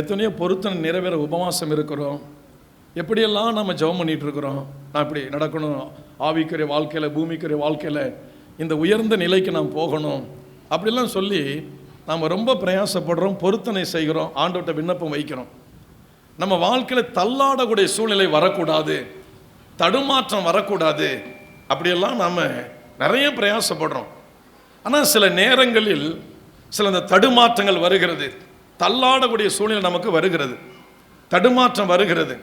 எத்தனையோ பொருத்தனை நிறைவேற உபவாசம் இருக்கிறோம். எப்படியெல்லாம் நம்ம ஜெபம் பண்ணிட்டு இருக்கிறோம். நான் இப்படி நடக்கணும், ஆவிக்குரிய வாழ்க்கையில் பூமிக்குரிய வாழ்க்கையில் இந்த உயர்ந்த நிலைக்கு நாம் போகணும் அப்படிலாம் சொல்லி நாம் ரொம்ப பிரயாசப்படுறோம், பொருத்தனை செய்கிறோம், ஆண்டவர்கிட்ட விண்ணப்பம் வைக்கிறோம். நம்ம வாழ்க்கையில் தள்ளாடக்கூடிய சூழ்நிலை வரக்கூடாது, தடுமாற்றம் வரக்கூடாது, அப்படியெல்லாம் நாம் நிறைய பிரயாசப்படுறோம். ஆனால் சில நேரங்களில் சில இந்த தடுமாற்றங்கள் வருகிறது, தள்ளாடக்கூடிய சூழ்நிலை நமக்கு வருகிறது, தடுமாற்றம் வருகிறது.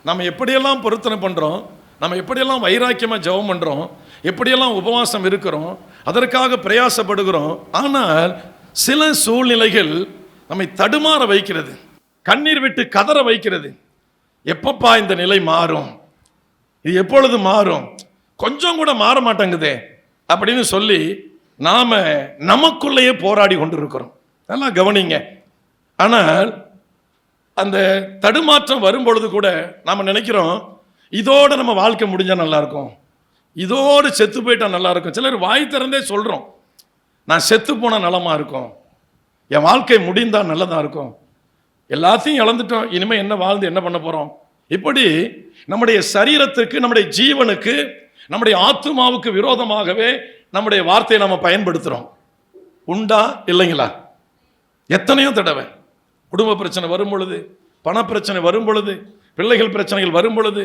நம்ம எப்படியெல்லாம் பொருத்தனை பண்ணுறோம், நம்ம எப்படியெல்லாம் வைராக்கியமாக ஜெபம் பண்ணுறோம், எப்படியெல்லாம் உபவாசம் இருக்கிறோம், அதற்காக பிரயாசப்படுகிறோம். ஆனால் சில சூழ்நிலைகள் நம்மை தடுமாற வைக்கிறது, கண்ணீர் விட்டு கதற வைக்கிறது. எப்பப்பா இந்த நிலை மாறும், இது எப்பொழுது மாறும், கொஞ்சம் கூட மாற மாட்டேங்குதே அப்படின்னு சொல்லி நாம நமக்குள்ளேயே போராடி கொண்டிருக்கிறோம். நல்லா கவனிங்க. ஆனால் அந்த தடுமாற்றம் வரும்பொழுது கூட நாம் நினைக்கிறோம், இதோட நம்ம வாழ்க்கை முடிஞ்சா நல்லா இருக்கும், இதோடு செத்து போயிட்டா நல்லா இருக்கும். சிலர் வாய் திறந்தே சொல்றோம், நான் செத்து போனா நலமா இருக்கும், என் வாழ்க்கை முடிந்தா நல்லதா இருக்கும், எல்லாத்தையும் இழந்துட்டோம், இனிமே என்ன வாழ்ந்து என்ன பண்ண போறோம். இப்படி நம்முடைய சரீரத்துக்கு, நம்முடைய ஜீவனுக்கு, நம்முடைய ஆத்மாவுக்கு விரோதமாகவே நம்முடைய வார்த்தையை நம்ம பயன்படுத்துறோம். உண்டா இல்லைங்களா? எத்தனையோ தடவை குடும்ப பிரச்சனை வரும் பொழுது, பண பிரச்சனை வரும் பொழுது, பிள்ளைகள் பிரச்சனைகள் வரும் பொழுது,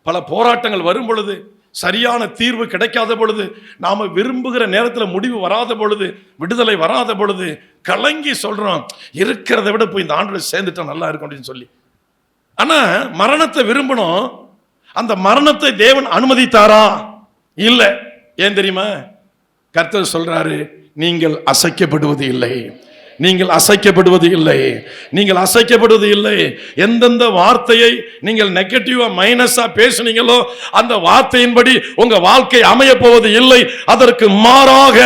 பல போராட்டங்கள் வரும் பொழுது, சரியான தீர்வு கிடைக்காத பொழுது, நாம விரும்புகிற நேரத்தில் முடிவு வராத பொழுது, விடுதலை வராத பொழுது கலங்கி சொல்றோம், இருக்கிறத விட போய் இந்த ஆண்டோட சேர்ந்துட்டா நல்லா இருக்கும் அப்படின்னு சொல்லி. ஆனா மரணத்தை விரும்பணும், அந்த மரணத்தை தேவன் அனுமதித்தாரா? இல்லை. ஏன் தெரியுமா? கர்த்தர் சொல்றாரு, நீங்கள் அசைக்கப்படுவது இல்லை, நீங்கள் அசைக்கப்படுவது இல்லை, நீங்கள் அசைக்கப்படுவது இல்லை. எந்தெந்த வார்த்தையை நீங்கள் நெகட்டிவா மைனஸா பேசுனீங்களோ அந்த வார்த்தையின்படி உங்க வாழ்க்கை அமைய போவது இல்லை. அதற்கு மாறாக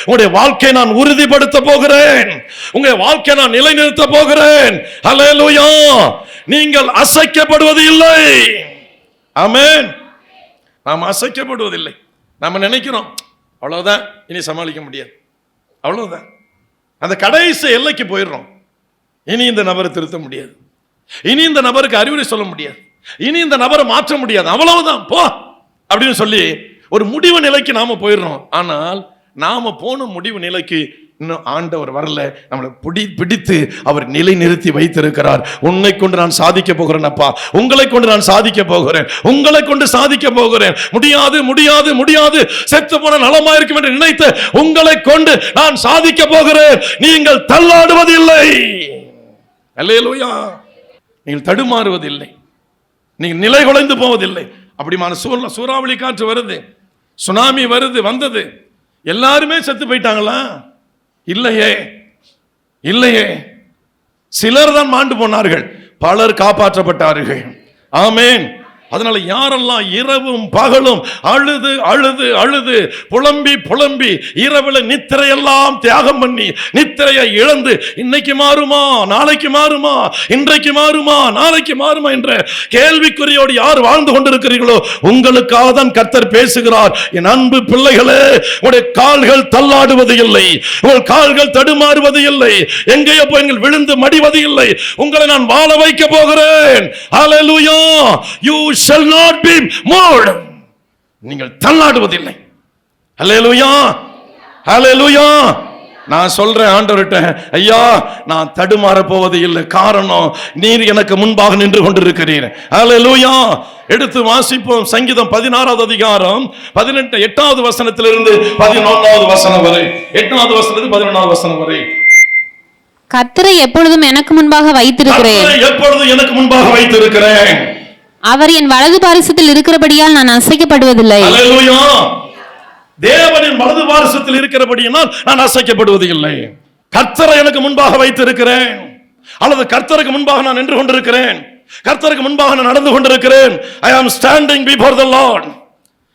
உங்களுடைய வாழ்க்கை நான் உறுதிப்படுத்த போகிறேன், உங்க வாழ்க்கை நான் நிலைநிறுத்த போகிறேன். ஹல்லேலூயா! நீங்கள் அசைக்கப்படுவது இல்லை. ஆமென். நாம் அசைக்கப்படுவதில்லை. நம்ம நினைக்கிறோம் அவ்வளவுதான், இனி சமாளிக்க முடியாது, அவ்வளவுதான், அந்த கடைசி எல்லைக்கு போயிடுறோம். இனி இந்த நபரை திருத்த முடியாது, இனி இந்த நபருக்கு அறிவுரை சொல்ல முடியாது, இனி இந்த நபரை மாற்ற முடியாது, அவ்வளவுதான் போ அப்படின்னு சொல்லி ஒரு முடிவு நிலைக்கு நாம போயிடுறோம். ஆனால் நாம போன முடிவு நிலைக்கு இன்னும் ஆண்டவர் வரல, நம்மளை பிடித்து அவர் நிலை நிறுத்தி வைத்திருக்கிறார். உன்னை கொண்டு நான் சாதிக்க போகிறேன் அப்பா, உங்களை கொண்டு நான் சாதிக்க போகிறேன், உங்களை கொண்டு சாதிக்க போகிறேன். முடியாது முடியாது முடியாது, செத்து போன நலமா இருக்கும் என்று நினைத்து உங்களை கொண்டு நான் சாதிக்க போகிறேன். நீங்கள் தள்ளாடுவதில்லை, அல்லேலூயா, நீங்கள் தடுமாறுவதில்லை, நீங்கள் நிலை குலைந்து போவதில்லை. அப்படிமான சூறாவளி காற்று வருது, சுனாமி வருது, வந்தது, எல்லாருமே செத்து போயிட்டாங்களா? இல்லையே, இல்லையே. சிலர் தான் மாண்டு போனார்கள், பலர் காப்பாற்றப்பட்டார்கள். ஆமென். அதனால யாரெல்லாம் இரவும் பகலும் அழுது அழுது அழுது புலம்பி புலம்பி இரவுல நித்திரையெல்லாம் தியாகம் பண்ணி நித்திரையை இழந்து இன்னைக்கு மாறுமா நாளைக்கு மாறுமா, இன்றைக்கு மாறுமா நாளைக்கு மாறுமா என்ற கேள்விக்குறியோடு யார் வாழ்ந்து கொண்டிருக்கிறீர்களோ உங்களுக்காக தான் கர்த்தர் பேசுகிறார். என் அன்பு பிள்ளைகளே, உங்களுடைய கால்கள் தள்ளாடுவது இல்லை, உங்கள் கால்கள் தடுமாறுவது இல்லை, எங்கேயோ போய் விழுந்து மடிவது இல்லை. உங்களை நான் வாழ வைக்க போகிறேன். ஹல்லேலூயா! You shall not be moved. நீங்கள் தள்ளாடுவதில்லை. ஹல்லேலூயா, ஹல்லேலூயா. நான் சொல்றேன் ஆண்டவர்கிட்ட, ஐயா நான் தடுமாற போவது இல்லை, காரணம் நீர் எனக்கு முன்பாக நின்று கொண்டிருக்கிறீர். ஹல்லேலூயா. எடுத்து வாசிப்போம். சங்கீதம் 16வது அதிகாரம் 8வது வசனத்திலிருந்து 11வது வசனம் வரை, 8வது வசனத்திலிருந்து 11வது வசனம் வரை. கர்த்தரை எப்பொழுதும் எனக்கு முன்பாக வைத்திருக்கிறேன், எப்பொழுதும் எனக்கு முன்பாக வைத்திருக்கிறேன். அவர் என் வலது பாரிசத்தில் இருக்கிறபடியால் நான் அசைக்கப்படுவதில்லை. அல்லேலூயா. தேவனின் வலது பாரிசத்தில் இருக்கிறபடியால் நான் அசைக்கப்படுவது இல்லை. கர்த்தரை எனக்கு முன்பாக வைத்திருக்கிறேன், அல்லது கர்த்தருக்கு முன்பாக நான் நின்று கொண்டிருக்கிறேன், கர்த்தருக்கு முன்பாக நான் நடந்து கொண்டிருக்கிறேன். I am standing before the Lord.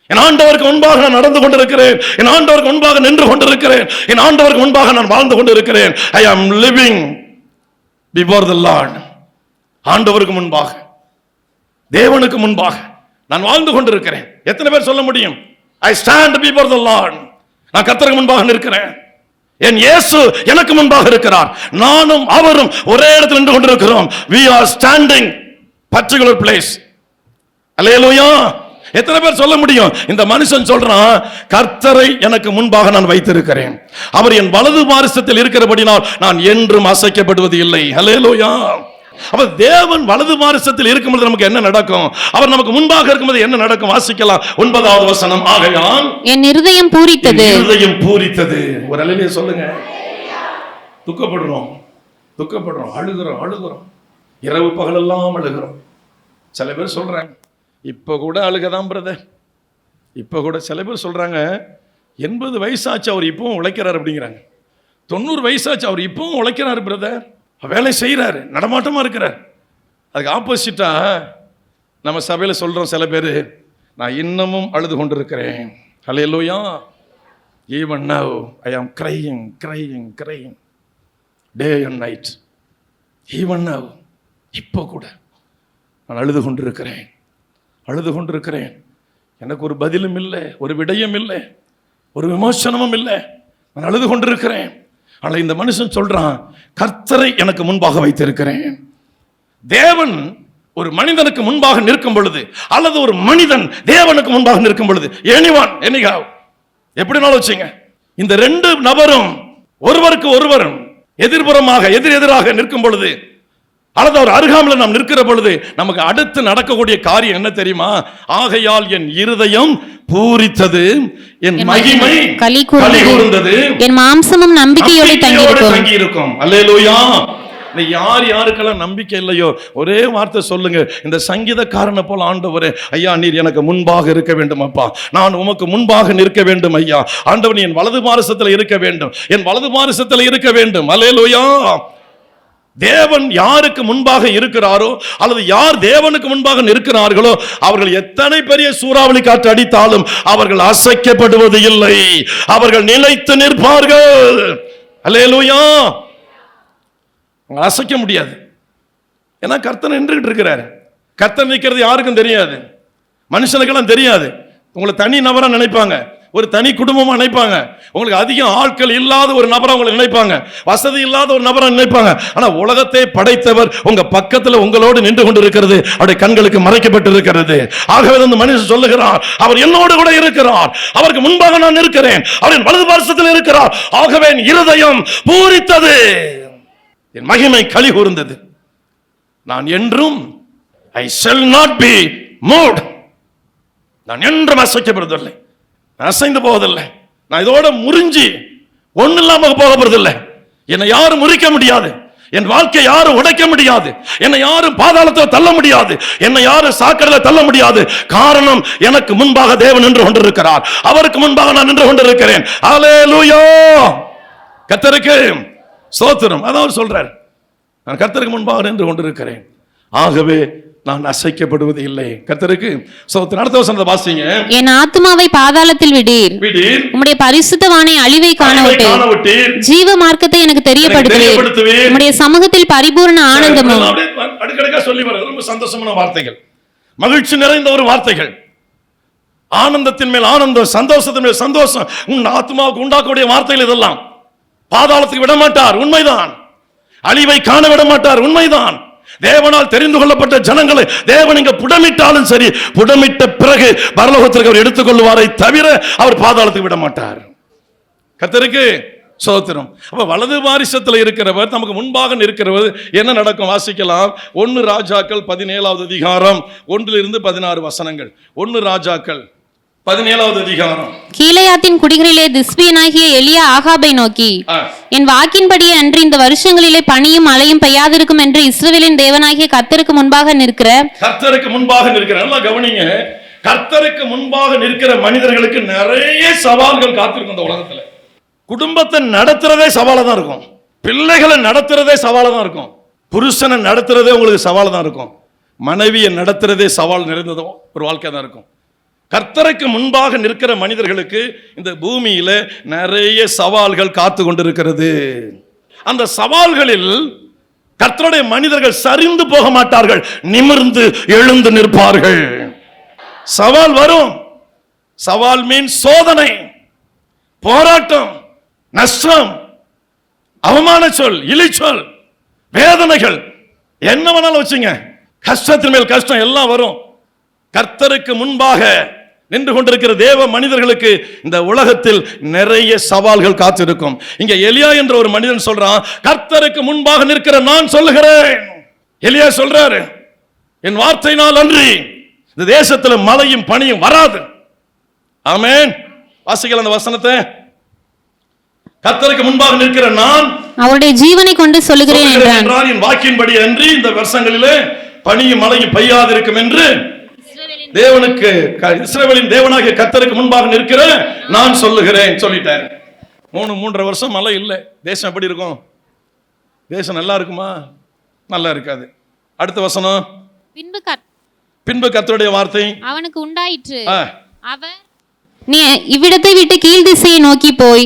என் ஆண்டவருக்கு முன்பாக நான் நடந்து கொண்டிருக்கிறேன், என் ஆண்டவருக்கு முன்பாக நின்று கொண்டிருக்கிறேன், என் ஆண்டவருக்கு முன்பாக நான் வாழ்ந்து கொண்டிருக்கிறேன். I am living before the Lord. ஆண்டவருக்கு முன்பாக, தேவனுக்கு முன்பாக நான் வாழ்ந்து கொண்டிருக்கிறேன். எத்தனை பேர் சொல்ல முடியும்? I stand before the Lord. நான் கர்த்தருக்கு முன்பாக நிற்கிறேன். என் இயேசு எனக்கு முன்பாக இருக்கிறார், நானும் அவரும் ஒரே இடத்தில் நின்று கொண்டிருக்கிறோம். we are standing particular place. அல்லேலூயா. எத்தனை பேர் சொல்ல முடியும்? இந்த மனுஷன் சொல்றான், கர்த்தரை எனக்கு முன்பாக நான் வைத்திருக்கிறேன், அவர் என் வலது பாரிசத்தில் இருக்கிறபடினால் நான் என்றும் அசைக்கப்படுவது இல்லை. அல்லேலூயா. அப்ப தேவன் வலது பாரிசத்தில் இருக்கும்போது நமக்கு என்ன நடக்கும்? அவர் நமக்கு முன்பாக இருக்கும்போது என்ன நடக்கும்? வாசிக்கலாம் 9வது வசனம். ஆகையால் என் இருதயம் பூரித்தது. இருதயம் பூரித்தது. ஒரு அல்லேலூயா சொல்லுங்க. துக்கப்படுறோம், அழுகிறோம், இரவு பகலெல்லாம் அழுகிறோம். சில பேர் சொல்றாங்க, இப்ப கூட அழுகதான் பிரதர். இப்ப கூட சில பேர் சொல்றாங்க, 80 வயசாச்சு அவர் இப்பவும் உழைக்கிறார் அப்படிங்கிறாங்க. 90 வயசாச்சு அவர் இப்பவும் உழைக்கிறார் பிரதர், வேலை செய்யறாரு, நடமாட்டமா இருக்கிறார். அதுக்கு ஆப்போசிட்டா நம்ம சபையில சொல்றோம் சில பேர், நான் இன்னமும் அழுது கொண்டிருக்கிறேன். ஹல்லேலூயா. even now I am crying day and night. even now, இப்போ கூட நான் அழுது கொண்டிருக்கிறேன். எனக்கு ஒரு பதிலும் இல்லை, ஒரு விடயம் இல்லை, ஒரு விமோசனமும் இல்லை, நான் அழுது கொண்டிருக்கிறேன். ஆனால் இந்த மனுஷன் சொல்றான், கர்த்தரை எனக்கு முன்பாக வைத்திருக்கிறேன். தேவன் ஒரு மனிதனுக்கு முன்பாக நிற்கும் பொழுது, அல்லது ஒரு மனிதன் தேவனுக்கு முன்பாக நிற்கும் பொழுது, anyhow எப்படினாலும் வச்சுங்க, இந்த 2 நபரும் ஒருவருக்கு ஒருவர் எதிர்புறமாக எதிரெதிராக நிற்கும் பொழுது, அல்லது அவர் அருகாமையில் நாம் நிற்கிற பொழுது நமக்கு அடுத்து நடக்கக்கூடிய காரியம் என்ன தெரியுமா? ஆகையால் என் இருதயம் பூரித்தது, என் மகிமை களி கூர்ந்தது, என் மாம்சமும் நம்பிக்கையோடு தங்கி இருக்கும். அல்லேலூயா. யாருக்கெல்லாம் நம்பிக்கை இல்லையோ ஒரே வார்த்தை சொல்லுங்க, இந்த சங்கீதக்காரனை போல, ஆண்டவரே ஐயா நீர் எனக்கு முன்பாக இருக்க வேண்டும் அப்பா, நான் உமக்கு முன்பாக நிற்க வேண்டும் ஐயா, ஆண்டவர் என் வலது பாரிசத்தில் இருக்க வேண்டும், என் வலது பாரிசத்தில் இருக்க வேண்டும். அல்லேலூயா. தேவன் யாருக்கு முன்பாக இருக்கிறாரோ, அல்லது யார் தேவனுக்கு முன்பாக நிற்கிறார்களோ, அவர்கள் எத்தனை பெரிய சூறாவளி காற்று அடித்தாலும் அவர்கள் அசைக்கப்படுவது இல்லை, அவர்கள் நிலைத்து நிற்பார்கள். அல்லேலூயா. அசைக்க முடியாது. ஏன்னா கர்த்தர் நின்றுகிட்டு இருக்கிறார். கர்த்தர் நிற்கிறது யாருக்கும் தெரியாது, மனுஷனுக்கெல்லாம் தெரியாது. உங்களை தனி நபரா நினைப்பாங்க, ஒரு தனி குடும்பமா நினைப்பாங்க, உங்களுக்கு அதிகம் ஆட்கள் இல்லாத ஒரு நபரை உங்களை நினைப்பாங்க, வசதி இல்லாத ஒரு நபரை நினைப்பாங்க. ஆனா உலகத்தை படைத்தவர் உங்க பக்கத்துல உங்களோடு நின்று கொண்டிருக்கிறது, அவருடைய கண்களுக்கு மறைக்கப்பட்டு இருக்கிறது. ஆகவே அந்த மனுஷன் சொல்லுகிறார், அவர் என்னோடு கூட இருக்கிறார், அவருக்கு முன்பாக நான் இருக்கிறேன், அவரின் வலது பாரிசத்தில் இருக்கிறார். ஆகவே என் இருதயம் பூரித்தது, என் மகிமை களி கூர்ந்தது, நான் என்றும் I shall not be moved. நான் என்றும் அசைக்கப்படுவதில்லை, அசைந்து போவதில்லை. நான் இதோட முறிஞ்சி ஒண்ணு இல்லாம போக போறதில்லை. என்னை யாரும் முறிக்க முடியாது, என் வாழ்க்கை யாரும் உடைக்க முடியாது, என்னை யாரும் பாதாளத்தில் தள்ள முடியாது, என்னை யாரும் சாக்கடையில் தள்ள முடியாது. காரணம், எனக்கு முன்பாக தேவன் நின்று கொண்டிருக்கிறார், அவருக்கு முன்பாக நான் நின்று கொண்டிருக்கிறேன். அல்லேலூயா. கர்த்தருக்கு ஸ்தோத்திரம். அதான் அவர் சொல்றார், நான் கர்த்தருக்கு முன்பாக நின்று கொண்டிருக்கிறேன், ஆகவே நான் அசைக்கப்படுவது இல்லை. கர்த்தருக்கு ஸ்தோத்திரம். அடுத்த வசனத்தை வாசிங்க. என் ஆத்துமாவை பாதாளத்தில் விடீர், உம்முடைய பரிசுத்தவானை அழிவை காணவிட்டீர், ஜீவ மார்க்கத்தை எனக்கு தெரியப்படுத்துவீர், உம்முடைய சமூகத்தில் பரிபூர்ண ஆனந்தமும். அடுக்கடுக்கா சொல்லி வர ரொம்ப சந்தோஷமான வார்த்தைகள், மகிழ்ச்சி நிறைந்த ஒரு வார்த்தைகள். ஆனந்தத்தின் மேல் ஆனந்தம், சந்தோஷத்தின் மேல் சந்தோஷம் உன் ஆத்மாவுக்கு உண்டாக்கக்கூடிய வார்த்தைகள் இதெல்லாம். பாதாளத்துக்கு விட மாட்டார், உண்மைதான். அழிவை காண விட மாட்டார், உண்மைதான். தேவனால் தெரிந்து கொள்ளப்பட்ட ஜனங்களை தேவன் இங்க புடமிட்டாலும் சரி, புடமிட்ட பிறகு பரலோகத்திற்கு அவர் எடுத்துக்கொள்வாரை தவிர அவர் பாதாளத்துக்கு விட மாட்டார். கர்த்தருக்கு ஸ்தோத்திரம். அப்ப வலது பாரிசத்தில் இருக்கிறவர், நமக்கு முன்பாக நிற்கிறவர், என்ன நடக்கும்? வாசிக்கலாம். 1 ராஜாக்கள் 17வது அதிகாரம் 1 to 16 வசனங்கள். 1 ராஜாக்கள் 17வது அதிகாரம். கீலேயாத்தின் குடிகளிலே திஸ்பியனாகிய எலியா ஆகாபை நோக்கி, என் வாக்கின்படியே அன்று இந்த வருஷங்களிலே பனியும் மழையும் பெய்யாதிருக்கும் என்று இஸ்ரவேலின் தேவனாகிய கர்த்தருக்கு முன்பாக நிற்கிற நல்லா கவனிங்க. கர்த்தருக்கு முன்பாக நிற்கிற மனிதர்களுக்கு நிறைய சவால்கள் காத்திருக்கும் இந்த உலகத்துல. குடும்பத்தை நடத்துறதே சவாலா தான் இருக்கும், பிள்ளைகளை நடத்துறதே சவாலா தான் இருக்கும், புருஷனை நடத்துறதே உங்களுக்கு சவாலா தான் இருக்கும், மனைவியை நடத்துறதே சவால் நிறைந்ததும் ஒரு வாழ்க்கை தான் இருக்கும். கர்த்தருக்கு முன்பாக நிற்கிற மனிதர்களுக்கு இந்த பூமியில நிறைய சவால்கள் காத்து கொண்டிருக்கிறது. அந்த சவால்களில் கர்த்தருடைய மனிதர்கள் சரிந்து போக மாட்டார்கள், நிமிர்ந்து எழுந்து நிற்பார்கள். சவால் வரும். சவால் மீன் சோதனை, போராட்டம், நஷ்டம், அவமான சொல், இழிச்சொல், வேதனைகள் என்ன வேணாலும் வச்சுங்க, கஷ்டத்தின் மேல் கஷ்டம் எல்லாம் வரும். கர்த்தருக்கு முன்பாக நின்று கொண்டிருக்கிற தேவ மனிதர்களுக்கு இந்த உலகத்தில் நிறைய சவால்கள் காத்திருக்கும். இங்க எலியா என்ற ஒரு மனிதன் சொல்றான், கர்த்தருக்கு முன்பாக நிற்கிற நான் சொல்லுகிறேன். எலியா சொல்றாரு, என் வார்த்தையினால் அன்றி இந்த தேசத்துல மழையும் பனியும் வராது. ஆமென். வாசிக்கலாம் அந்த வசனத்தை. கர்த்தருக்கு முன்பாக நிற்கிற நான் அவருடைய ஜீவனை கொண்டு சொல்லுகிறேன் என்றான். என் வாக்கின்படி அன்றி இந்த வருஷங்களிலே பனியும் மழையும் பெய்யாதிருக்கும் என்று தேவனுக்கு, இஸ்ரவேலின் தேவனாகிய கர்த்தருக்கு முன்பாக நிற்கிற நான் சொல்லுகிறேன் சொல்லிட்டார். 3.5 வருஷம் மழை இல்லை. தேசம் எப்படி இருக்கும்? தேசம் நல்லா இருக்குமா? நல்லா இருக்காது. அடுத்த வசனம், பின்பு கர்த்தருடைய வார்த்தை அவனுக்கு உண்டாயிற்று. அவர், நீ இவ்விடத்தை விட்டு கீழ் திசையை நோக்கி போய்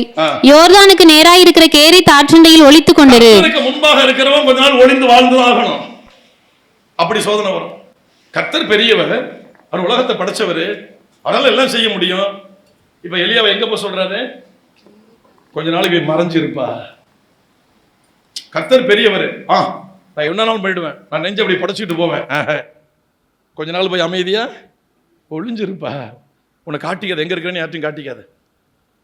யோர்தானுக்கு நேராய் இருக்கிற கேரித் ஆற்றண்டையில் ஒளித்துக் கொண்டிரு. கர்த்தருக்கு முன்பாக இருக்கிறவன் கொஞ்ச நாள் ஒளிந்து வாழ்ந்து ஆகணும். அப்படி சோதனை வரும். கர்த்தர் பெரியவர், அவர் உலகத்தை படைச்சவர், அதனால எல்லாம் செய்ய முடியும். இப்ப எலியாவை எங்க போய் சொல்றாரு? கொஞ்ச நாளைக்கு மறைஞ்சிருப்பா. கர்த்தர் பெரியவர், நான் என்ன நாள் போயிடுவேன், நான் நெஞ்சு அப்படி படைச்சிட்டு போவேன், கொஞ்ச நாள் போய் அமைதியா ஒளிஞ்சிருப்பா, உன்னை காட்டிக்காது, எங்க இருக்கிறேன்னு யார்ட்டையும் காட்டிக்காது,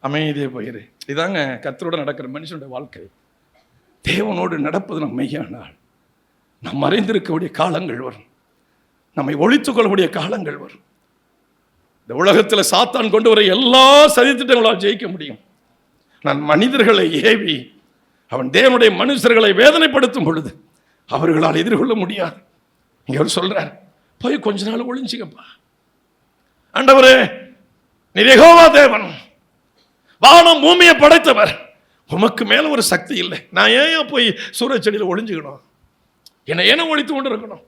அமைதியே போயிரு. இதாங்க கர்த்தரோட நடக்கிற மனுஷனுடைய வாழ்க்கை. தேவனோடு நடப்பது நம்ம மெய்யானால் நாம் மறைந்திருக்கக்கூடிய காலங்கள் வரும், நம்மை ஒழித்துக் கொள்ளக்கூடிய காலங்கள் வரும். இந்த உலகத்தில் சாத்தான் கொண்டு வர எல்லா சதித்திட்டங்களால் ஜெயிக்க முடியும். நான் மனிதர்களை ஏவி அவன் தேவனுடைய மனுஷர்களை வேதனைப்படுத்தும் பொழுது அவர்களால் எதிர்கொள்ள முடியாது. இங்க அவர் சொல்றார், போய் கொஞ்ச நாள் ஒளிஞ்சிக்கப்பா. ஆண்டவரே, நீர் யெகோவா தேவன், வானம் பூமியை படைத்தவர், உமக்கு மேல ஒரு சக்தி இல்லை. நான் ஏன் போய் சூரிய செடியில் ஒளிஞ்சுக்கணும்? என்னை ஏன ஒழித்து கொண்டு இருக்கணும்?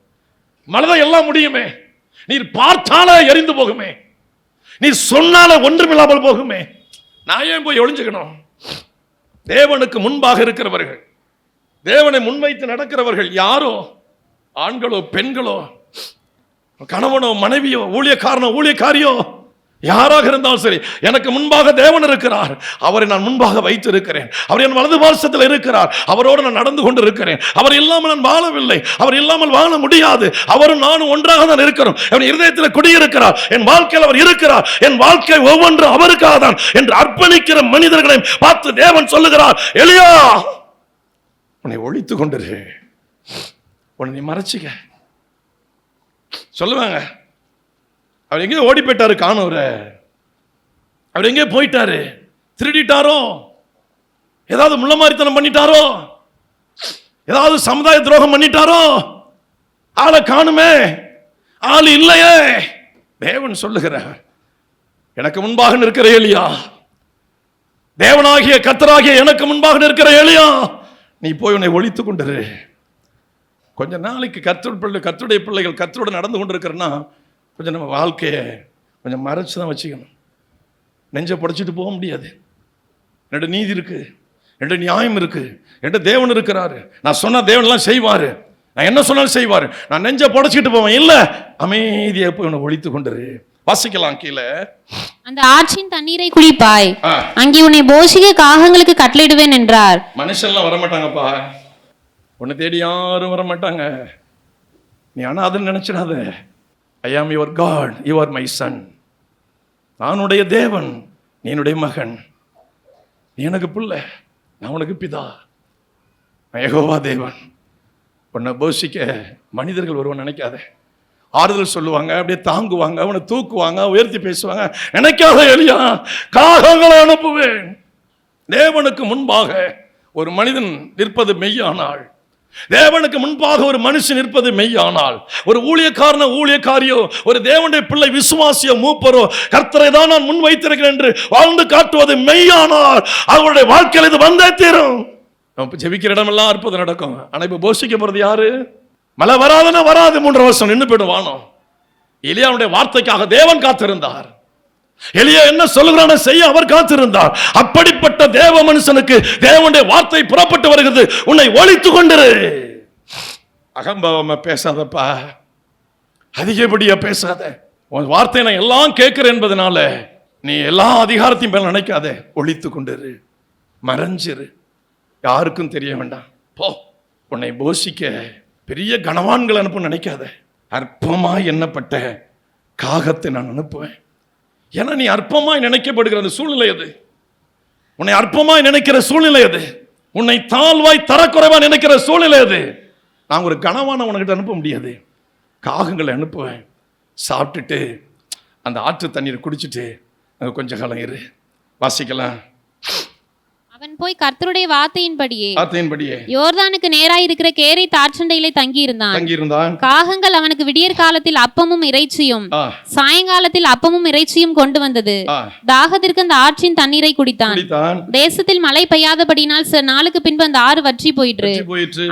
மனதை எல்லாம் முடியுமே, நீர் பார்த்தாலே எரிந்து போகுமே, நீர் சொன்னால ஒன்றுமில்லாமல் போகுமே, நான் ஏன் போய் ஒளிஞ்சுக்கணும்? தேவனுக்கு முன்பாக இருக்கிறவர்கள், தேவனை முன்வைத்து நடக்கிறவர்கள் யாரோ, ஆண்களோ பெண்களோ, கணவனோ மனைவியோ, ஊழியக்காரனோ ஊழியக்காரியோ, யாராக இருந்தாலும் சரி, எனக்கு முன்பாக தேவன் இருக்கிறார், அவரை நான் முன்பாக வைத்திருக்கிறேன், அவர் என் வலது பார்சத்தில் இருக்கிறார், அவரோடு நான் நடந்து கொண்டு இருக்கிறேன், அவர் இல்லாமல் நான் வாழவில்லை, அவர் இல்லாமல் வாழ முடியாது, அவரும் நானும் ஒன்றாக தான் இருக்கிறோம், என் இருதயத்தில் குடியிருக்கிறார், என் வாழ்க்கையில் அவர் இருக்கிறார், என் வாழ்க்கை ஒவ்வொன்றும் அவருக்காக தான் என்று அர்ப்பணிக்கிற மனிதர்களை பார்த்து தேவன் சொல்லுகிறார், எலியா உன்னை ஒழித்து கொண்டிரு, உன்னை மறைச்சிக்க சொல்லுவாங்க. அவர் எங்கேயோ ஓடி போயிட்டாரு, காணவரை, அவர் எங்கேயோ போயிட்டாரு, திருடிட்டாரோ, ஏதாவது முள்ளமாரித்தனம் பண்ணிட்டாரோ, ஏதாவது சமுதாய துரோகம் பண்ணிட்டாரோ, ஆளை காணுமே, ஆள் இல்லையே. தேவன் சொல்லுகிறார், எனக்கு முன்பாக நிற்கிற எலியா, தேவனாகிய கர்த்தராகிய எனக்கு முன்பாக நிற்கிற எலியா, நீ போய் உன்னை ஒழித்துக் கொண்டிரு. கொஞ்ச நாளைக்கு கர்த்தருடைய பிள்ளைகள் கர்த்தரோட நடந்து கொண்டிருக்கிறன்னா கொஞ்சம் நம்ம வாழ்க்கையை கொஞ்சம் மறைச்சு தான் வச்சுக்கணும். நெஞ்சை புடைச்சிட்டு போக முடியாது. என்னோட நீதி இருக்கு, என்னோட நியாயம் இருக்கு, என்னோட தேவன் இருக்கிறாரு, நான் சொன்ன தேவன்லாம் செய்வாரு, நான் என்ன சொன்னாலும் செய்வாரு, நான் நெஞ்சை புடைச்சிட்டு போவேன் இல்லை, அமைதியை போய் உன்னை ஒழித்து கொண்டிரு. வாசிக்கலாம் கீழே, அந்த ஆற்றின் தண்ணீரை குடிப்பாய், அங்கே உன்னை போஷிக்க காகங்களுக்கு கட்டளையிடுவேன் என்றார். மனுஷன்லாம் வரமாட்டாங்கப்பா, உன்னை தேடி யாரும் வரமாட்டாங்க, நீ ஆனா அதை நினைச்சிடாத. I am your God, you are my son. நான் உன்னுடைய தேவன், நீ என்னுடைய மகன், நீ எனக்கு பிள்ளை, நான் உனக்கு பிதா, நான் யெகோவா தேவன். உன்னை போஷிக்க மனிதர்கள் வருவன் நினைக்காத. ஆறுதல் சொல்லுவாங்க, அப்படியே தாங்குவாங்க, அவனை தூக்குவாங்க, உயர்த்தி பேசுவாங்க, நினைக்காத எலியா, காகங்களை அனுப்புவேன். தேவனுக்கு முன்பாக ஒரு மனிதன் நிற்பது மெய்யானால், தேவனுக்கு முன்பாக ஒரு மனுஷன் நிற்பது மெய்யானால், ஒரு ஊழியக்காரனோ ஊழியக்காரியோ, ஒரு தேவனுடைய பிள்ளை விசுவாசியோ மூப்பரோ, கர்த்தரை தான் நான் முன் வைத்திருக்கிறேன் என்று வாழ்ந்து காட்டுவது மெய்யானால் அவருடைய வாழ்க்கையில் இது வந்தே தீரும். நம்ம ஜெபிக்கிற இடமெல்லாம் அற்புதம் நடக்கும். ஆனா இப்ப போஷிக்க போறது யாரு? மழை வராதுன்னா வராது, 3 வருஷம் நின்று போயிடும் வானம். எலியாவுடைய வார்த்தைக்காக தேவன் காத்திருந்தார். எலியா என்ன சொல்லுகிறான செய்ய அவர் காத்திருந்தார். அப்படிப்பட்ட தேவ மனுஷனுக்கு தேவனுடைய வார்த்தை புறப்பட்டு வருகிறது, உன்னை ஒழித்து கொண்டிரு. அகம்பாவமா பேசாதப்பா, அதிகப்படியா பேசாத. உன் வார்த்தை நான் எல்லாம் கேட்கிறேன் என்பதனால நீ எல்லா அதிகாரத்தையும் மேல நினைக்காத, ஒழித்து கொண்டிரு, மறைஞ்சிரு. யாருக்கும் தெரிய வேண்டாம். போ, உன்னை போஷிக்க பெரிய கனவான்கள் அனுப்ப நினைக்காத. அற்பமாய் எண்ணப்பட்ட காகத்தை நான் அனுப்புவேன். ஏன்னா நீ அற்பமாய் நினைக்கப்படுகிற அந்த சூழ்நிலை அது. உன்னை அற்பமாய் நினைக்கிற சூழ்நிலை அது. உன்னை தாழ்வாய் தரக்குறைவா நினைக்கிற சூழ்நிலை அது. நான் ஒரு கனவான உனக்கிட்ட அனுப்ப முடியாது. காகங்களை அனுப்புவேன். சாப்பிட்டுட்டு அந்த ஆற்று தண்ணீரை குடிச்சிட்டு அங்கே கொஞ்சம் காலம் இரு. வாசிக்கலாம். அவன் போய் கர்த்தருடைய வார்த்தையின்படியே யோர்தானுக்கு நேராய் இருக்கிற கேரை தாற்றண்டையிலே தங்கியிருந்தான். காகங்கள் அவனுக்கு விடியற் காலத்தில் அப்பமும் இறைச்சியும் சாயங்காலத்தில் அப்பமும் இறைச்சியும் கொண்டு வந்தது. தாகத்திற்கு அந்த ஆற்றின் தண்ணீரை குடித்தான். தேசத்தில் மழை பெய்யாதபடினால் சில நாளுக்கு பின்பு அந்த ஆறு வற்றி போயிற்று.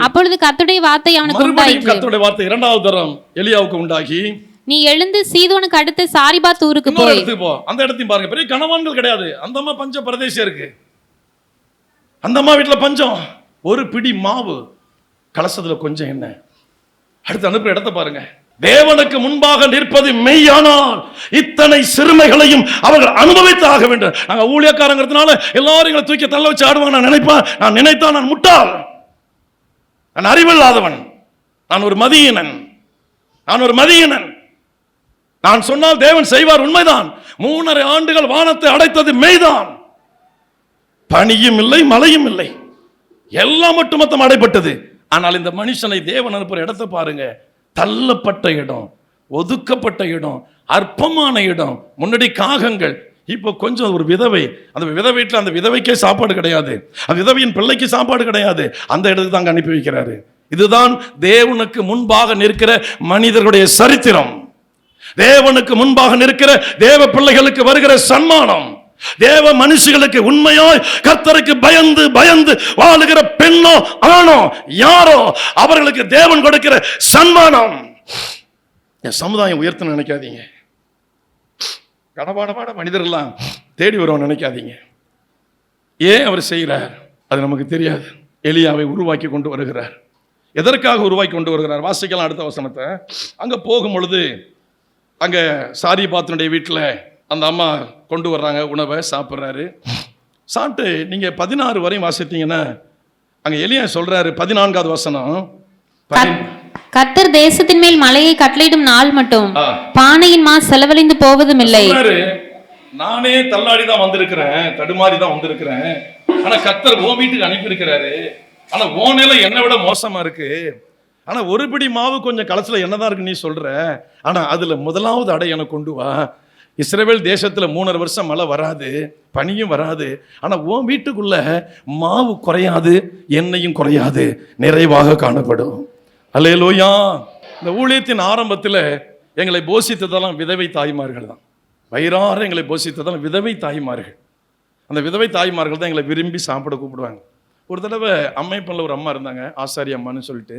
அப்பொழுது கர்த்தருடைய வார்த்தை அவனுக்கு உண்டாயிற்று. கர்த்தருடைய வார்த்தை இரண்டாவது தரம் எலியாவுக்கு உண்டாகி, நீ எழுந்து சீதோனுக்கு அடுத்து சாரிபாத் ஊருக்கு போ. அந்த இடத்தையும் பாருங்க. பெரிய கனவான்கள் கிடையாது. அந்த அம்மா பஞ்ச பிரதேசம் இருக்கு. அந்த அம்மா வீட்டுல பஞ்சம். ஒரு பிடி மாவு, கலசத்துல கொஞ்சம் என்ன. அடுத்து அனுப்புற இடத்தை பாருங்க. தேவனுக்கு முன்பாக நிற்பது மெய்யானால் இத்தனை சிறுமைகளையும் அவர்கள் அனுபவித்து ஆக வேண்டும். நாங்க ஊழியக்காரங்கிறதுனால எல்லாரும் எங்களை தூக்கி தள்ள வச்சு ஆடுவாங்க. நான் நினைத்தா நான் முட்டாள், நான் அறிவில்லாதவன், நான் ஒரு மதியனன். நான் சொன்னால் தேவன் செய்வார், உண்மைதான். 3.5 ஆண்டுகள் வானத்தை அடைத்தது மெய்தான். பனியும் இல்லை, மழையும் இல்லை, எல்லாம் மட்டுமொத்தம் அடைப்பட்டது. ஆனால் இந்த மனுஷனை தேவன் அனுப்புற இடத்தை பாருங்க. தள்ளப்பட்ட இடம், ஒதுக்கப்பட்ட இடம், அற்பமான இடம். முன்னாடி காகங்கள், இப்போ கொஞ்சம் ஒரு விதவை. அந்த விதவை வீட்டில் அந்த விதவைக்கே சாப்பாடு கிடையாது, அந்த விதவையின் பிள்ளைக்கு சாப்பாடு கிடையாது. அந்த இடத்துக்கு தாங்க அனுப்பி வைக்கிறாரு. இதுதான் தேவனுக்கு முன்பாக நிற்கிற மனிதர்களுடைய சரித்திரம். தேவனுக்கு முன்பாக நிற்கிற தேவ பிள்ளைகளுக்கு வருகிற சன்மானம். தேவ மனுஷர்களுக்கு உண்மையாய் கர்த்தருக்கு பயந்து பயந்து வாழுகிற பெண்ணோ ஆணோ யாரோ அவர்களுக்கு தேவன் கொடுக்கிற சன்மானம். சமுதாயம் உயர்த்த நினைக்காதீங்க. கனவான மனிதர்கள்லாம் தேடி வருவோம் நினைக்காதீங்க. ஏன் அவர் செய்கிறார் அது நமக்கு தெரியாது. எலியாவை உருவாக்கி கொண்டு வருகிறார். எதற்காக உருவாக்கி கொண்டு வருகிறார்? வாசிக்கலாம் அடுத்த வசனத்தை. அங்க போகும் பொழுது அங்க சாரிபாத்தினுடைய வீட்டில் அந்த அம்மா கொண்டு வர்றாங்க உணவை. சாப்பிட்றாரு. சாப்பிட்டு நீங்க 16 வரையும் வாசித்தீங்கன்னா அங்க எலியா சொல்றாரு. 14வது வசனம், கர்த்தர் தேசத்தின் மேல் மலையை கட்டளையிடும் நாள் மட்டும் பானையின் மா செலவழிந்து போவதும் இல்லை. நானே தள்ளாடி தான் வந்திருக்கிறேன், தடுமாறி தான் வந்திருக்கிறேன். ஆனா கர்த்தர் உன் வீட்டுக்கு அனுப்பி இருக்கிறாரு. ஆனா உன் நிலை என்னை விட மோசமா இருக்கு. ஆனா ஒரு பிடி மாவு கொஞ்சம் கலசல என்னதான் இருக்கு நீ சொல்ற. ஆனா அதுல முதலாவது அடை எனக்கு கொண்டு வா. இஸ்ரவேல் தேசத்துல 3.5 வருஷம் மழை வராது, பனியும் வராது. ஆனா உன் வீட்டுக்குள்ள மாவு குறையாது, எண்ணெயும் குறையாது, நிறைவாக காணப்படும். அல்லேலூயா. இந்த ஊழியத்தின் ஆரம்பத்தில் எங்களை போஷித்ததெல்லாம் விதவை தாய்மார்கள் தான். வயிறார எங்களை போஷித்ததெல்லாம் விதவை தாய்மார்கள். அந்த விதவை தாய்மார்கள் தான் எங்களை விரும்பி சாப்பிட கூப்பிடுவாங்க. ஒரு தடவை அம்மைப்பல்ல ஒரு அம்மா இருந்தாங்க, ஆசாரி அம்மான்னு சொல்லிட்டு.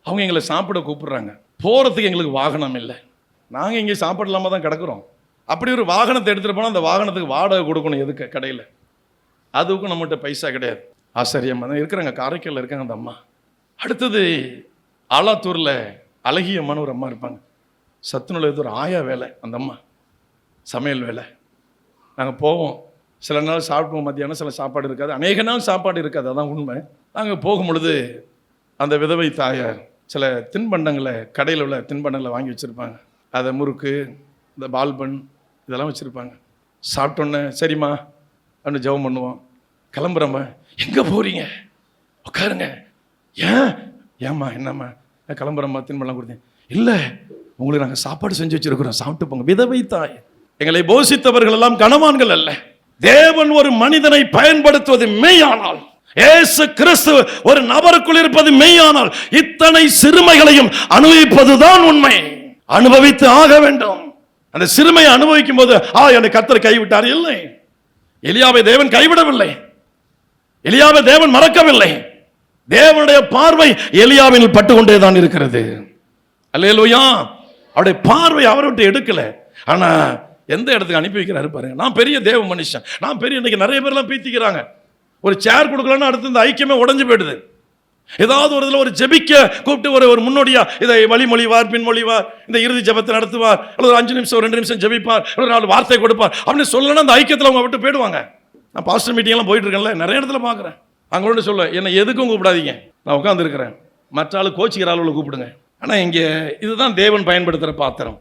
அவங்க எங்களை சாப்பிட கூப்பிடுறாங்க. போகிறதுக்கு எங்களுக்கு வாகனம் இல்லை. நாங்கள் இங்கே சாப்பாடு இல்லாமல் தான் கிடக்குறோம். அப்படி ஒரு வாகனத்தை எடுத்துகிட்டு போனால் அந்த வாகனத்துக்கு வாடகை கொடுக்கணும். எதுக்கு? கடையில். அதுக்கும் நம்மகிட்ட பைசா கிடையாது. ஆசாரி அம்மா தான் இருக்கிறாங்க, காரைக்காலில் இருக்காங்க அந்த அம்மா. அடுத்தது ஆலாத்தூரில் அழகிய அம்மான்னு ஒரு அம்மா இருப்பாங்க. சத்துணவு ஒரு ஆயா வேலை அந்த அம்மா, சமையல் வேலை. நாங்கள் போவோம். சில நாள் சாப்பிடுவோம் மத்தியானம், சில சாப்பாடு இருக்காது, அநேக நாள் சாப்பாடு இருக்காது. அதான் உண்மை. நாங்கள் போகும் பொழுது அந்த விதவை தாயார் சில தின்பண்டங்களை, கடையில் உள்ள தின்பண்டங்களை வாங்கி வச்சுருப்பாங்க. அதை முறுக்கு, இந்த பால்பன் இதெல்லாம் வச்சுருப்பாங்க. சாப்பிட்டோன்னே சரிம்மா அப்படின்னு ஜெபம் பண்ணுவோம். கிளம்புறம்மா. எங்கே போகிறீங்க? உட்காருங்க. ஏம்மா என்னம்மா? கிளம்புறம்மா, தின்பண்டம் கொடுத்தேன். இல்லை, உங்களுக்கு நாங்கள் சாப்பாடு செஞ்சு வச்சுருக்கிறோம், சாப்பிட்டு போங்க. விதவை தாய். எங்களை போஷித்தவர்கள் எல்லாம் கனவான்கள் அல்ல. தேவன் ஒரு மனிதனை பயன்படுத்துவது மெய்யானால், இயேசு கிறிஸ்து ஒரு நபருக்குள் இருப்பது மெய்யானால், இத்தனை சிறுமைகளையும் அனுபவிப்பதுதான் உண்மை. அனுபவித்து ஆக வேண்டும். அந்த சிறுமையை அனுபவிக்கும் போது என்னை கர்த்தர் கைவிட்டார் இல்லை. எலியாவை தேவன் கைவிடவில்லை. எலியாவை தேவன் மறக்கவில்லை. தேவனுடைய பார்வை எலியாவில் பட்டுக்கொண்டே தான் இருக்கிறது. அல்லேலூயா. அவருடைய பார்வை அவரை விட்டு எடுக்கல. ஆனா எந்த இடத்துக்கு அனுப்பி வைக்கிறாரு பாருங்க. நான் பெரிய தேவ மனுஷன், நான் பெரிய. இன்னைக்கு நிறைய பேர்லாம் பீத்திக்கிறாங்க. ஒரு சேர் கொடுக்கலன்னா அடுத்து இந்த ஐக்கியமே உடஞ்சு போயிடுது. ஏதாவது ஒரு இதில் ஒரு ஜெபிக்க கூப்பிட்டு ஒரு முன்னோடியா இதை வழிமொழிவார், பின்மொழிவார், இந்த இறுதி ஜெபத்தை நடத்துவார், அல்லது 5 நிமிஷம் 2 நிமிஷம் ஜெபிப்பார், ஒரு 4 வார்த்தை கொடுப்பார் அப்படின்னு சொல்லணும்னா அந்த ஐக்கியத்தில் அவங்க விட்டு போயிடுவாங்க. நான் பாஸ்டர் மீட்டிங்லாம் போயிட்டு இருக்கேன்ல, நிறைய இடத்துல பார்க்குறேன். அவங்களோட சொல்ல என்னை எதுக்கும் கூப்பிடாதீங்க, நான் உட்காந்துருக்கிறேன், மற்ற ஆள் கோச்சிக்கிற ஆளுகளை கூப்பிடுங்க. ஆனால் இங்கே இதுதான் தேவன் பயன்படுத்துகிற பாத்திரம்.